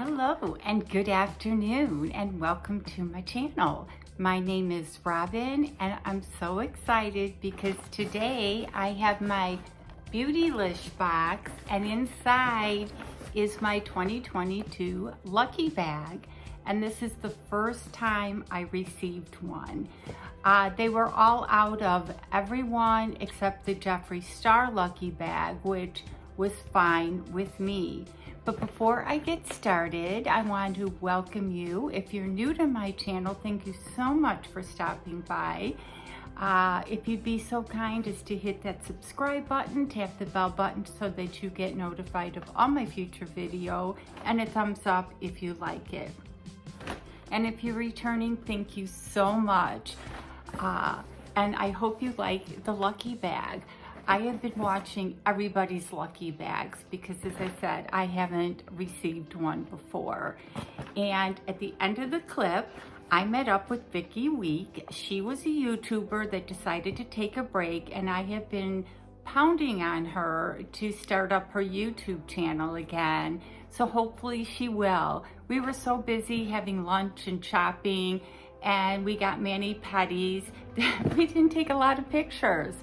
Hello and good afternoon and welcome to my channel. My name is Robin and I'm so excited because today I have my Beautylish box and inside is my 2022 Luckybag, and this is the first time I received one. They were all out of everyone except the Jeffree Star Luckybag, which was fine with me. But before I get started, I want to welcome you. If you're new to my channel, thank you so much for stopping by. If you'd be so kind as to hit that subscribe button, tap the bell button so that you get notified of all my future video, and a thumbs up if you like it. And if you're returning, thank you so much. And I hope you like the Luckybag. I have been watching everybody's Luckybags because, as I said, I haven't received one before. And at the end of the clip, I met up with Vicky Week. She was a YouTuber that decided to take a break, and I have been pounding on her to start up her YouTube channel again. So hopefully she will. We were so busy having lunch and shopping, and we got mani-pedis. We didn't take a lot of pictures.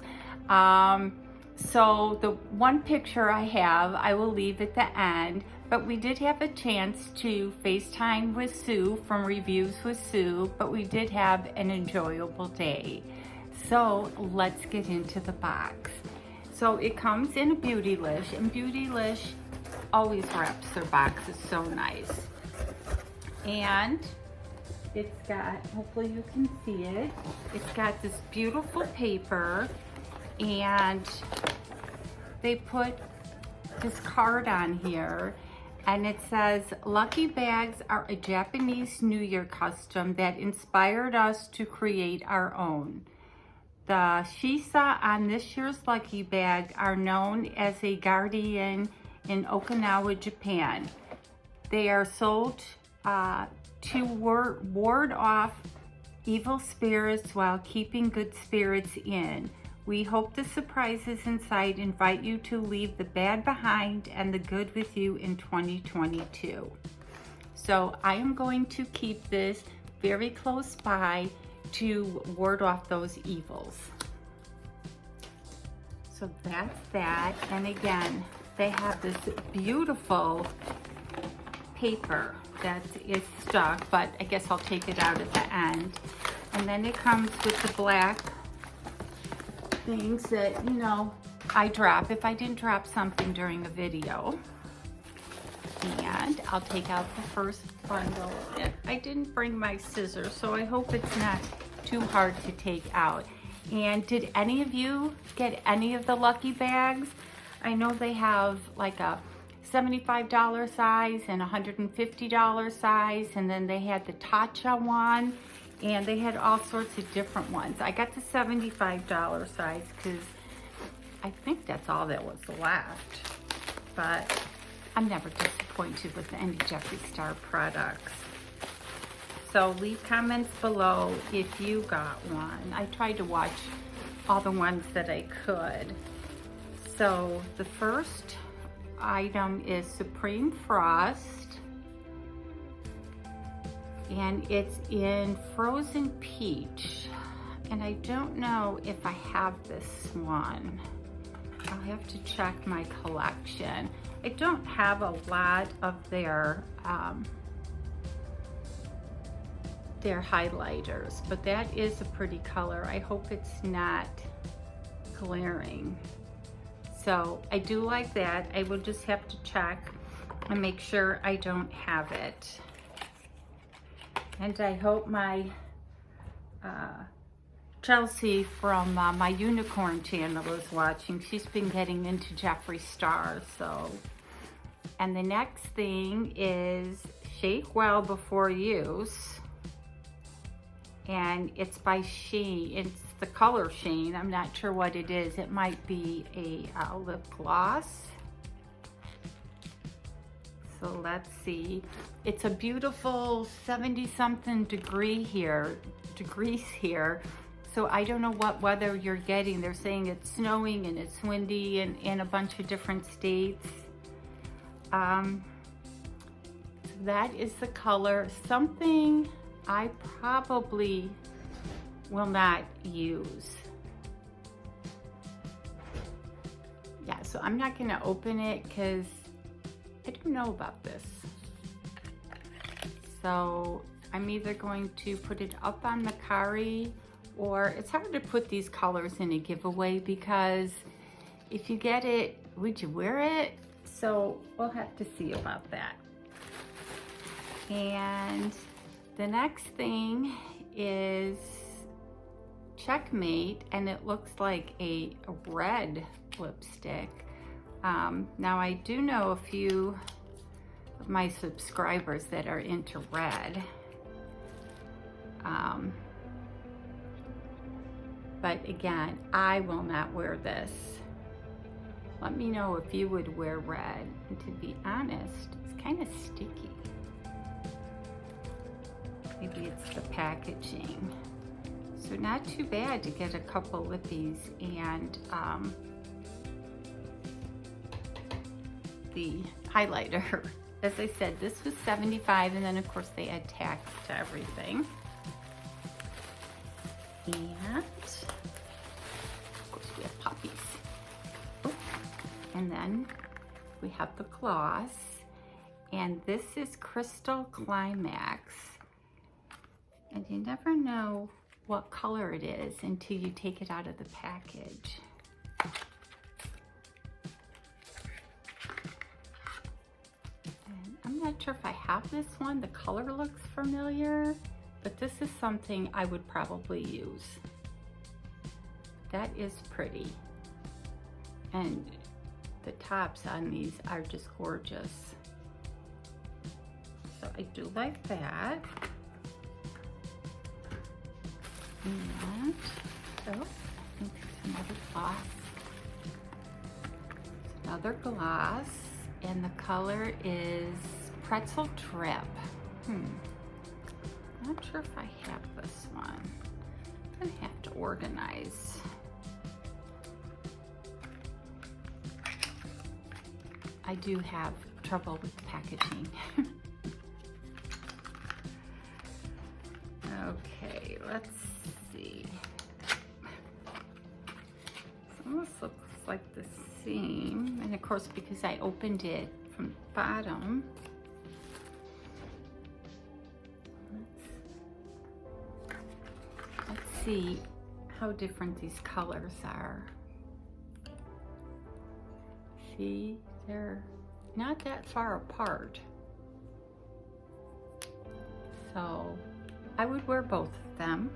So the one picture I have, I will leave at the end, but we did have a chance to FaceTime with Sue from Reviews with Sue, but we did have an enjoyable day. So let's get into the box. So it comes in a Beautylish, and Beautylish always wraps their boxes so nice. And it's got, hopefully you can see it, it's got this beautiful paper, and they put this card on here, and it says, Luckybags are a Japanese New Year custom that inspired us to create our own. The shisa on this year's Luckybag are known as a guardian in Okinawa, Japan. They are sold to ward off evil spirits while keeping good spirits in. We hope the surprises inside invite you to leave the bad behind and the good with you in 2022. So I am going to keep this very close by to ward off those evils. So that's that. And again, they have this beautiful paper that is stuck, but I guess I'll take it out at the end. And then it comes with the black things that, you know, I drop if I didn't drop something during a video. And I'll take out the first bundle. I didn't bring my scissors, so I hope it's not too hard to take out. And did any of you get any of the Luckybags? I know they have like a $75 size and $150 size, and then they had the Tatcha one, and they had all sorts of different ones. I got the $75 size because I think that's all that was left. But I'm never disappointed with any Jeffree Star products. So leave comments below if you got one. I tried to watch all the ones that I could. So the first item is Supreme Frost, and it's in Frozen Peach, and I don't know if I have this one. I'll have to check my collection. I don't have a lot of their highlighters, but that is a pretty color. I hope it's not glaring. So I do like that. I will just have to check and make sure I don't have it. And I hope my Chelsea from my Unicorn channel is watching. She's been getting into Jeffree Star, so. And the next thing is Shake Well Before Use. And it's by Sheen. It's the color Sheen. I'm not sure what it is. It might be a lip gloss. So let's see. It's a beautiful 70-something degrees here. So I don't know what weather you're getting. They're saying it's snowing and it's windy in a bunch of different states. It's that is the color. Something I probably will not use. Yeah, so I'm not gonna open it because I don't know about this. So I'm either going to put it up on Mercari, or it's hard to put these colors in a giveaway because if you get it, would you wear it? So we'll have to see about that. And the next thing is Checkmate, and it looks like a red lipstick. Now I do know a few of my subscribers that are into red. But again, I will not wear this. Let me know if you would wear red. And to be honest, it's kind of sticky. Maybe it's the packaging. So not too bad to get a couple of these, and the highlighter. As I said, this was $75, and then of course they add tax to everything. And of course we have puppies. Oh, and then we have the gloss, and this is Crystal Climax. And you never know what color it is until you take it out of the package. And I'm not sure if I have this one. The color looks familiar, but this is something I would probably use. That is pretty. And the tops on these are just gorgeous. So I do like that. And so I think there's another gloss. Another gloss, and the color is Pretzel Trip. Not sure if I have this one. I'm gonna have to organize. I do have trouble with the packaging. Okay, let's see. This almost looks like the same. And of course, because I opened it from the bottom, let's see how different these colors are. See, they're not that far apart. So I would wear both of them.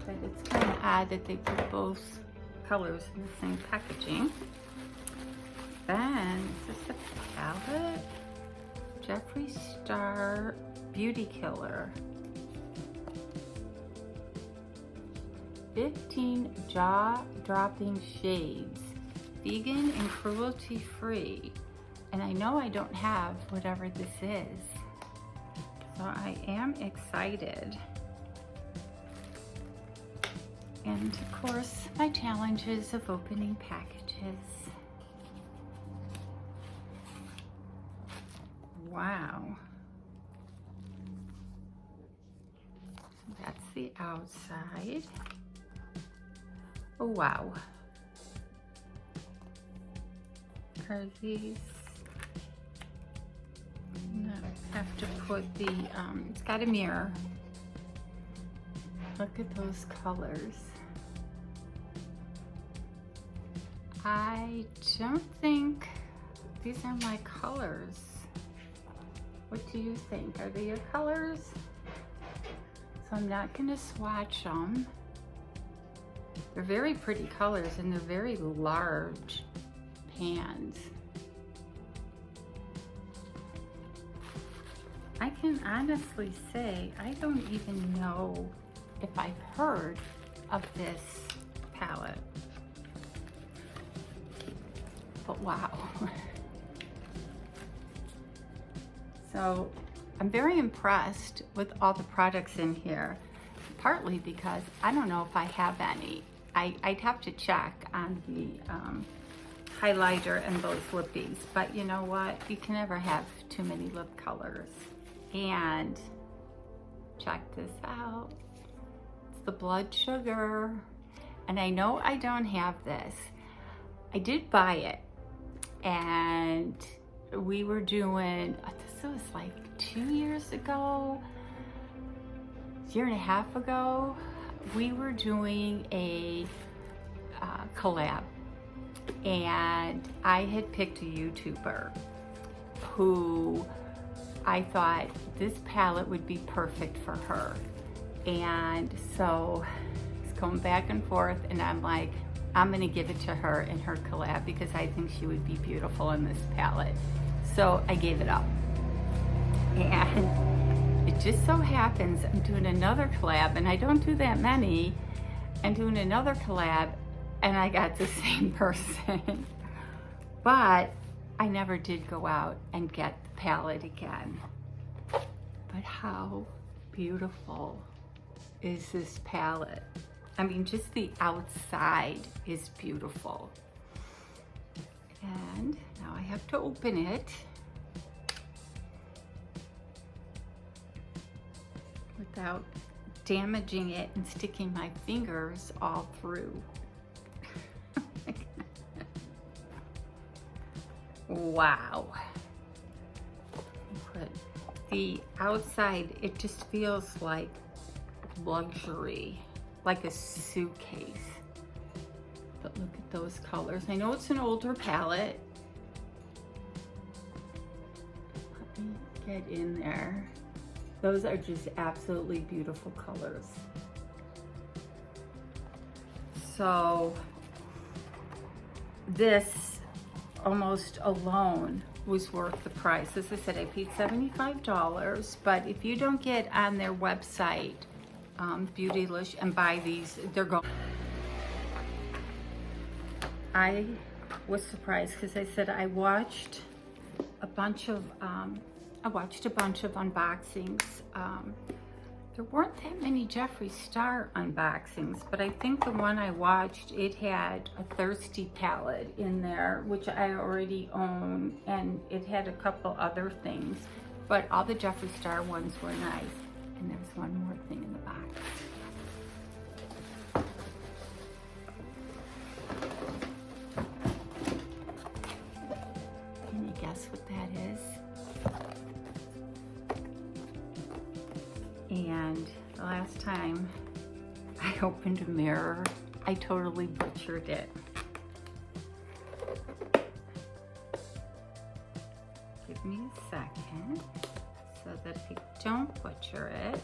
But it's kind of odd that they put both colors in the same packaging. Then, is this a palette? Jeffree Star Beauty Killer. 15 jaw-dropping shades. Vegan and cruelty-free. And I know I don't have whatever this is. So I am excited. And of course, my challenges of opening packages. Wow. That's the outside. Oh, wow. Are these? No, I have to put the, it's got a mirror. Look at those colors. I don't think these are my colors. What do you think? Are they your colors? So I'm not gonna swatch them. They're very pretty colors, and they're very large pans. I can honestly say I don't even know if I've heard of this palette. But wow. So I'm very impressed with all the products in here, partly because I don't know if I have any. I'd have to check on the highlighter and those lippies. But you know what? You can never have too many lip colors. And check this out. It's the blood sugar. And I know I don't have this. I did buy it. And we were doing, this was like 2 years ago, year and a half ago, we were doing a collab, and I had picked a YouTuber who I thought this palette would be perfect for her. And so it's going back and forth, and I'm like, I'm gonna give it to her in her collab because I think she would be beautiful in this palette. So I gave it up. And it just so happens I'm doing another collab, and I don't do that many. I'm doing another collab and I got the same person. But I never did go out and get the palette again. But how beautiful is this palette? I mean, just the outside is beautiful. And now I have to open it without damaging it and sticking my fingers all through. Wow. But the outside, it just feels like luxury, like a suitcase. But look at those colors. I know it's an older palette. Let me get in there. Those are just absolutely beautiful colors. So this almost alone was worth the price. As I said, I paid $75, but if you don't get on their website, Beautylish, and buy these, they're going. I was surprised because I said I watched a bunch of unboxings. There weren't that many Jeffree Star unboxings, but I think the one I watched, it had a Thirsty palette in there, which I already own, and it had a couple other things, but all the Jeffree Star ones were nice. And there's one more thing in the box. Can you guess what that is? And the last time I opened a mirror, I totally butchered it. Give me a second so that I don't butcher it.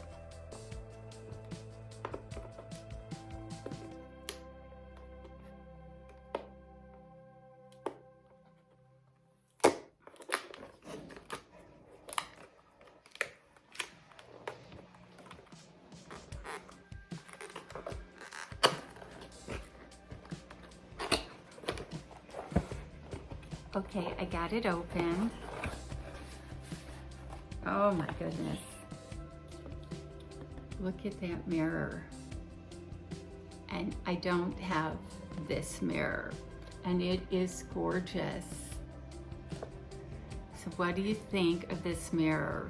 Okay, I got it open. Oh my goodness. Look at that mirror. And I don't have this mirror, and it is gorgeous. So what do you think of this mirror?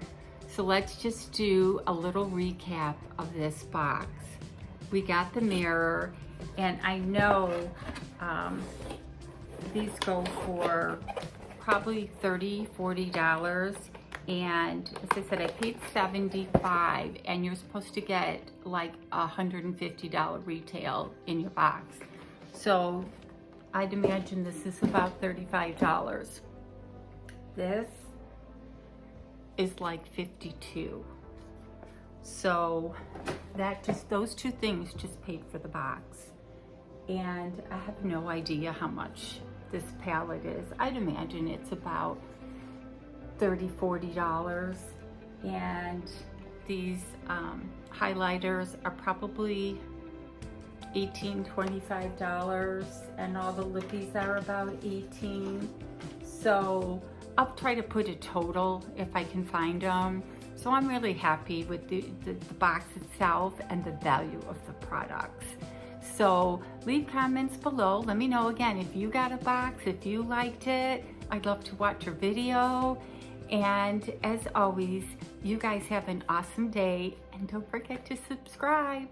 So let's just do a little recap of this box. We got the mirror, and I know these go for probably $30, $40. And as I said, I paid $75, and you're supposed to get like $150 retail in your box. So I'd imagine this is about $35. This is like $52. So that just, those two things just paid for the box. And I have no idea how much this palette is. I'd imagine it's about $30, $40. And these highlighters are probably $18, $25, and all the lippies are about $18. So I'll try to put a total if I can find them. So I'm really happy with the box itself and the value of the products. So leave comments below. Let me know again if you got a box, if you liked it. I'd love to watch your video. And as always, you guys have an awesome day, and don't forget to subscribe.